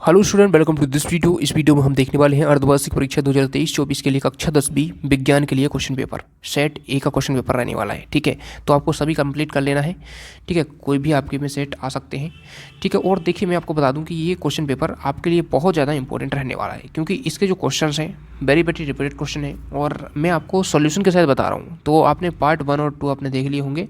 Hello student, welcome to this video. इस video में हम देखने वाले हैं अर्धवार्षिक परीक्षा 2023-24 के लिए कक्षा 10B विज्ञान के लिए क्वेश्चन पेपर सेट ए का क्वेश्चन पेपर रहने वाला है। ठीक है, तो आपको सभी कंप्लीट कर लेना है। ठीक है, कोई भी आपके में सेट आ सकते हैं। ठीक है, और देखिए मैं आपको बता दूं कि ये क्वेश्चन पेपर आपके लिए बहुत ज़्यादा इंपॉर्टेंट रहने वाला है, क्योंकि इसके जो क्वेश्चन हैं वेरी रिपीटेड क्वेश्चन है और मैं आपको सॉल्यूशन के साथ बता रहा हूँ। तो आपने पार्ट 1 और 2 आपने देख लिए होंगे,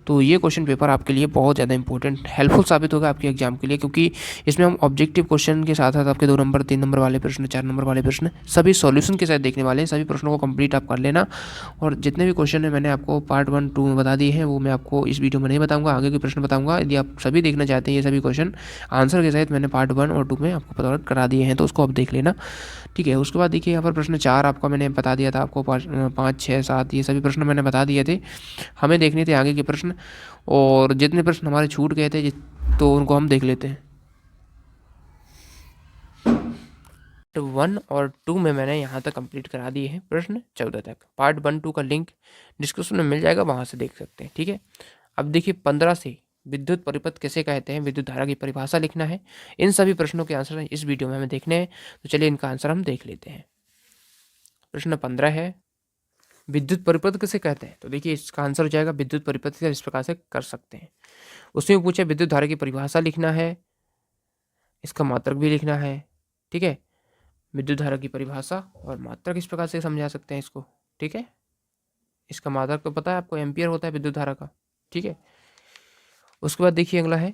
तो ये क्वेश्चन पेपर आपके लिए बहुत ज़्यादा इंपॉर्टेंट हेल्पफुल साबित होगा आपके एग्जाम के लिए, क्योंकि इसमें हम ऑब्जेक्टिव क्वेश्चन के साथ साथ आपके 2 नंबर 3 नंबर वाले प्रश्न 4 नंबर वाले प्रश्न सभी सॉल्यूशन के साथ देखने वाले हैं। सभी प्रश्नों को कंप्लीट आप कर लेना, और जितने भी क्वेश्चन है मैंने आपको पार्ट 1 2 में बता दिए हैं, वो मैं आपको इस वीडियो में नहीं बताऊंगा, आगे के प्रश्न बताऊंगा। यदि आप सभी देखना चाहते हैं ये सभी क्वेश्चन आंसर के साथ मैंने पार्ट 1 और 2 में आपको प्रोवाइड करा दिए हैं, तो उसको आप देख लेना। ठीक है, उसके बाद देखिए यहाँ पर प्रश्न 4 आपका मैंने बता दिया था आपको, 5 6 7 ये सभी प्रश्न मैंने बता दिए थे। हमें देखने थे आगे के प्रश्न, और जितने प्रश्न हमारे छूट गए थे तो उनको हम देख लेते हैं। पार्ट 1 और 2 में मैंने यहाँ तक कंप्लीट करा दिए हैं, प्रश्न 14 तक। पार्ट 1 2 का लिंक डिस्क्रिप्शन में मिल जाएगा, वहाँ से देख सकते हैं। ठीक है, अब देखिए 15 से विद्युत परिपथ किसे कहते हैं, विद्युत धारा की परिभाषा लिखना है। इन सभी प्रश्नों के आंसर इस वीडियो में हमें देखने हैं, तो चलिए इनका आंसर हम देख लेते हैं। प्रश्न 15 है, विद्युत परिपथ किसे कहते हैं? तो देखिए इसका आंसर हो जाएगा विद्युत परिपथ इस प्रकार से कर सकते हैं। उसमें पूछे विद्युत धारा की परिभाषा लिखना है, इसका मात्रक भी लिखना है। ठीक है, विद्युत धारा की परिभाषा और मात्रक इस प्रकार से समझा सकते हैं इसको। ठीक है, इसका मात्रक तो पता है आपको, एम्पियर होता है विद्युत धारा का। ठीक है, उसके बाद देखिए अगला है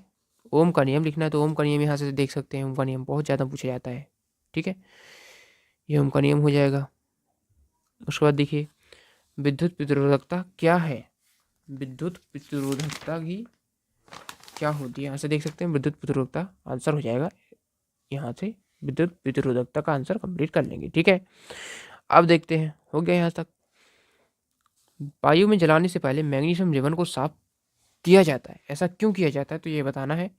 ओम का नियम लिखना है। तो ओम का नियम यहाँ से देख सकते हैं, ओम का नियम बहुत ज़्यादा पूछा जाता है। ठीक है, ये ओम का नियम हो जाएगा। उसके बाद देखिए विद्युत प्रतिरोधकता क्या है, विद्युत प्रतिरोधकता की क्या होती है, यहाँ से देख सकते हैं विद्युत प्रतिरोधकता आंसर हो जाएगा। यहाँ से विद्युत प्रतिरोधकता का आंसर कंप्लीट कर लेंगे। ठीक है, अब देखते हैं हो गया यहाँ तक। वायु में जलाने से पहले मैग्नीशियम रिबन को साफ किया जाता है, ऐसा क्यों किया जाता है, तो ये बताना है।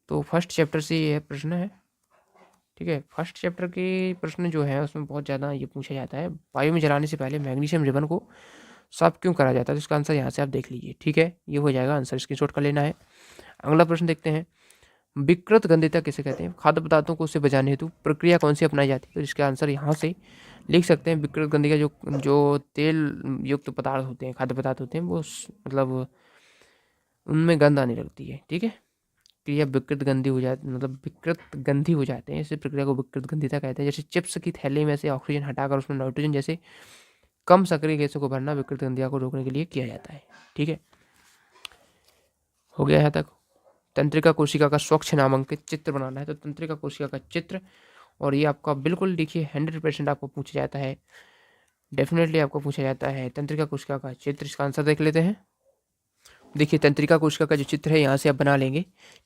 तो फर्स्ट चैप्टर से ये प्रश्न है। ठीक है, फर्स्ट चैप्टर के प्रश्न जो है उसमें बहुत ज़्यादा ये पूछा जाता है, वायु में जलाने से पहले मैग्नीशियम रिबन को साफ क्यों करा जाता है, तो इसका आंसर यहाँ से आप देख लीजिए। ठीक है, ये हो जाएगा आंसर, स्क्रीनशॉट कर लेना है। अगला प्रश्न देखते हैं, विकृत गंधिता किसे कहते हैं, खाद्य पदार्थों को उससे बचाने हेतु प्रक्रिया कौन सी अपनाई जाती है, तो इसका आंसर यहाँ से लिख सकते हैं। विकृत गंधिका जो जो तेल युक्त पदार्थ होते हैं, खाद्य पदार्थ होते हैं, वो मतलब उनमें गंध आने लगती है। ठीक है, क्रिया विकृत गंधी हो जाती, मतलब विकृत गंधी हो जाते हैं, इस प्रक्रिया को विकृत गंधिता कहते हैं। जैसे चिप्स की थैली में से ऑक्सीजन हटाकर उसमें नाइट्रोजन जैसे कम सक्रिय गैसों को भरना विकृत गंधिया को रोकने के लिए किया जाता है। ठीक है, हो गया यहाँ तक। तंत्रिका कोशिका का स्वच्छ नामांकित चित्र बनाना है, तो तंत्रिका कोशिका का चित्र, और ये आपका बिल्कुल देखिए 100% आपको पूछा जाता है, डेफिनेटली आपको पूछा जाता है तंत्रिका कोशिका का चित्र। इसका आंसर देख लेते हैं। देखिए तंत्रिका कोशिका का जो चित्र है यहाँ से आप बना लेंगे।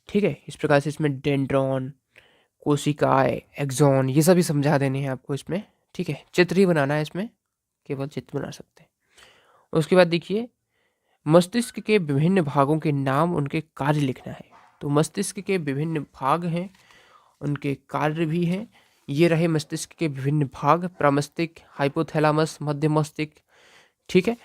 ठीक है, इस प्रकार से इसमें डेंड्रॉन, कोशिकाएं, एक्सॉन, ये सभी समझा देने हैं आपको इसमें। ठीक है, चित्र ही बनाना है इसमें, केवल चित्र बना सकते हैं। उसके बाद देखिए मस्तिष्क के विभिन्न भागों के नाम, उनके कार्य लिखना है। तो मस्तिष्क के विभिन्न भाग हैं, उनके कार्य भी हैं। ये रहे मस्तिष्क के विभिन्न भाग, प्रमस्तिष्क, हाइपोथैलेमस, मध्य मस्तिष्क। ठीक है,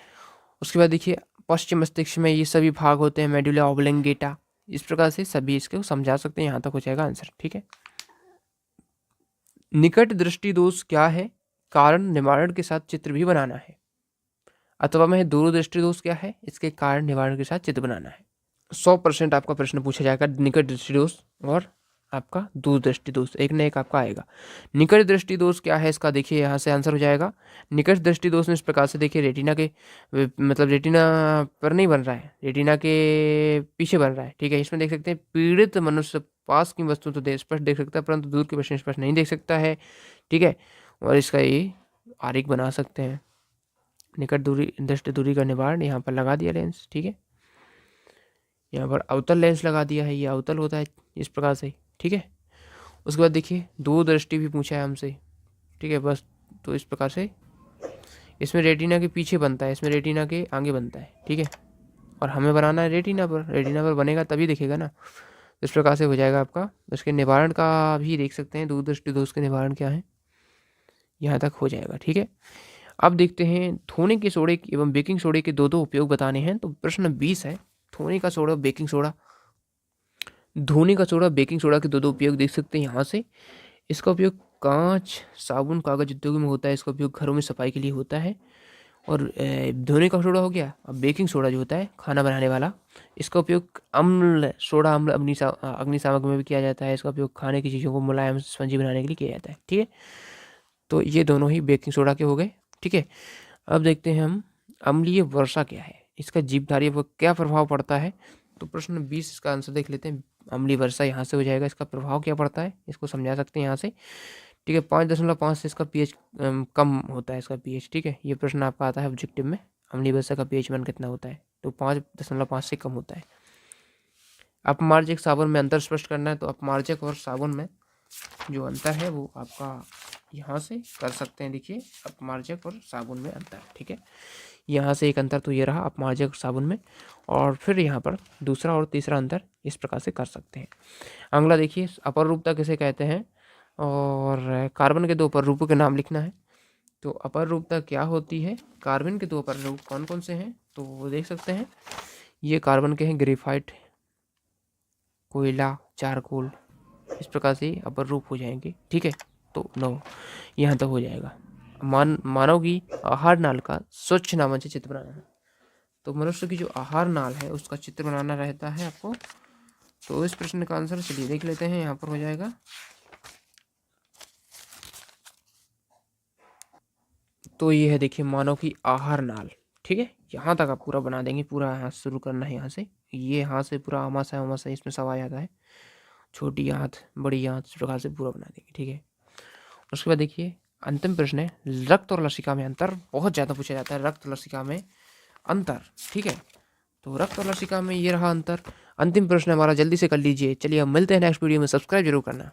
उसके बाद देखिए पश्चिम मस्तिष्क में ये सभी भाग होते हैं, मेडुला ऑब्लोंगेटा। इस प्रकार से सभी इसको समझा सकते हैं, यहाँ तक हो जाएगा आंसर। ठीक है, निकट दृष्टि दोष क्या है, कारण निवारण के साथ चित्र भी बनाना है। अथवा में दूरदृष्टि दोष क्या है, इसके कारण निवारण के साथ चित्र बनाना है। 100% आपका प्रश्न पूछा जाएगा निकट दृष्टि दोष और आपका दूरदृष्टि दोष, एक न एक आपका आएगा। निकट दृष्टि दोष क्या है, इसका देखिए यहाँ से आंसर हो जाएगा। निकट दृष्टि दोष में इस प्रकार से देखिए रेटिना के मतलब रेटिना पर नहीं बन रहा है, रेटिना के पीछे बन रहा है। ठीक है, इसमें देख सकते हैं पीड़ित मनुष्य पास की वस्तु तो स्पष्ट देख सकता है, परंतु दूर की वस्तु स्पष्ट नहीं देख सकता है। ठीक है, और इसका ये आरेख बना सकते हैं। निकट दूरी दृष्टि दूरी का निवारण यहाँ पर लगा दिया लेंस। ठीक है, यहाँ पर अवतल लेंस लगा दिया है, ये अवतल होता है इस प्रकार से। ठीक है, उसके बाद देखिए दूरदृष्टि भी पूछा है हमसे। ठीक है, बस तो इस प्रकार से इसमें रेटिना के पीछे बनता है, इसमें रेटिना के आगे बनता है। ठीक है, और हमें बनाना है रेटिना पर, रेटिना पर बनेगा तभी दिखेगा ना। इस प्रकार से हो जाएगा आपका। उसके निवारण का भी देख सकते हैं, दूरदृष्टि दोष के निवारण क्या है, यहाँ तक हो जाएगा। ठीक है, अब देखते हैं धोने के सोडे एवं बेकिंग सोडे के दो उपयोग बताने हैं। तो प्रश्न 20 है, धोने का सोडा बेकिंग सोडा धोने का सोडा, बेकिंग सोडा के दो उपयोग देख सकते हैं यहाँ से। इसका उपयोग कांच, साबुन, कागज उद्योग में होता है। इसका उपयोग घरों में सफाई के लिए होता है। और धोने का सोडा हो गया। अब बेकिंग सोडा जो होता है खाना बनाने वाला, इसका उपयोग अम्ल, सोडा अम्ल, अग्निशामक में भी किया जाता है। इसका उपयोग खाने की चीज़ों को मुलायम स्पंजी बनाने के लिए किया जाता है। ठीक है, तो ये दोनों ही बेकिंग सोडा के हो गए। ठीक है, अब देखते हैं हम अम्लीय वर्षा क्या है, इसका जीवधारी पर क्या प्रभाव पड़ता है। तो प्रश्न 20 इसका आंसर देख लेते हैं। अम्लीय वर्षा यहाँ से हो जाएगा। इसका प्रभाव क्या पड़ता है इसको समझा सकते हैं यहाँ से। ठीक है, 5.5 से इसका पीएच कम होता है इसका पीएच। ठीक है, ये प्रश्न आपका आता है ऑब्जेक्टिव में, अम्लीय वर्षा का पीएच मान कितना होता है, तो 5.5 से कम होता है। अपमार्जक साबुन में अंतर स्पष्ट करना है, तो अपमार्जक और साबुन में जो अंतर है वो आपका यहाँ से कर सकते हैं। देखिए, अपमार्जक और साबुन में अंतर। ठीक है, यहाँ से एक अंतर तो ये रहा अपमार्जक और साबुन में, और फिर यहाँ पर दूसरा और तीसरा अंतर इस प्रकार से कर सकते हैं। अगला देखिए, अपर रूपता किसे कहते हैं, और कार्बन के दो अपर रूपों के नाम लिखना है। तो अपर रूपता क्या होती है, कार्बन के दो अपर रूप कौन कौन से हैं, तो वो देख सकते हैं। ये कार्बन के हैं ग्रेफाइट, कोयला, चारकोल, इस प्रकार से अपर रूप हो जाएंगे। ठीक है, तो 9 यहाँ तक हो जाएगा। मानव की आहार नाल का स्वच्छ नामंच चित्र बनाना है। तो मनुष्य की जो आहार नाल है उसका चित्र बनाना रहता है आपको। तो इस प्रश्न का आंसर चलिए देख लेते हैं, यहाँ पर हो जाएगा। तो ये है, देखिए, मानव की आहार नाल। ठीक है, यहाँ तक आप पूरा बना देंगे। पूरा यहाँ शुरू करना है, यहाँ से, ये यहाँ से पूरा आमाशय इसमें सब आ जाता है। छोटी आंत, बड़ी आंत, इस प्रकार से पूरा बना देंगे। ठीक है, उसके बाद देखिए अंतिम प्रश्न है, रक्त और लसिका में अंतर बहुत ज़्यादा पूछा जाता है। रक्त लसिका में अंतर। ठीक है, तो रक्त और लसिका में ये रहा अंतर। अंतिम प्रश्न हमारा, जल्दी से कर लीजिए। चलिए, अब मिलते हैं नेक्स्ट वीडियो में। सब्सक्राइब जरूर करना।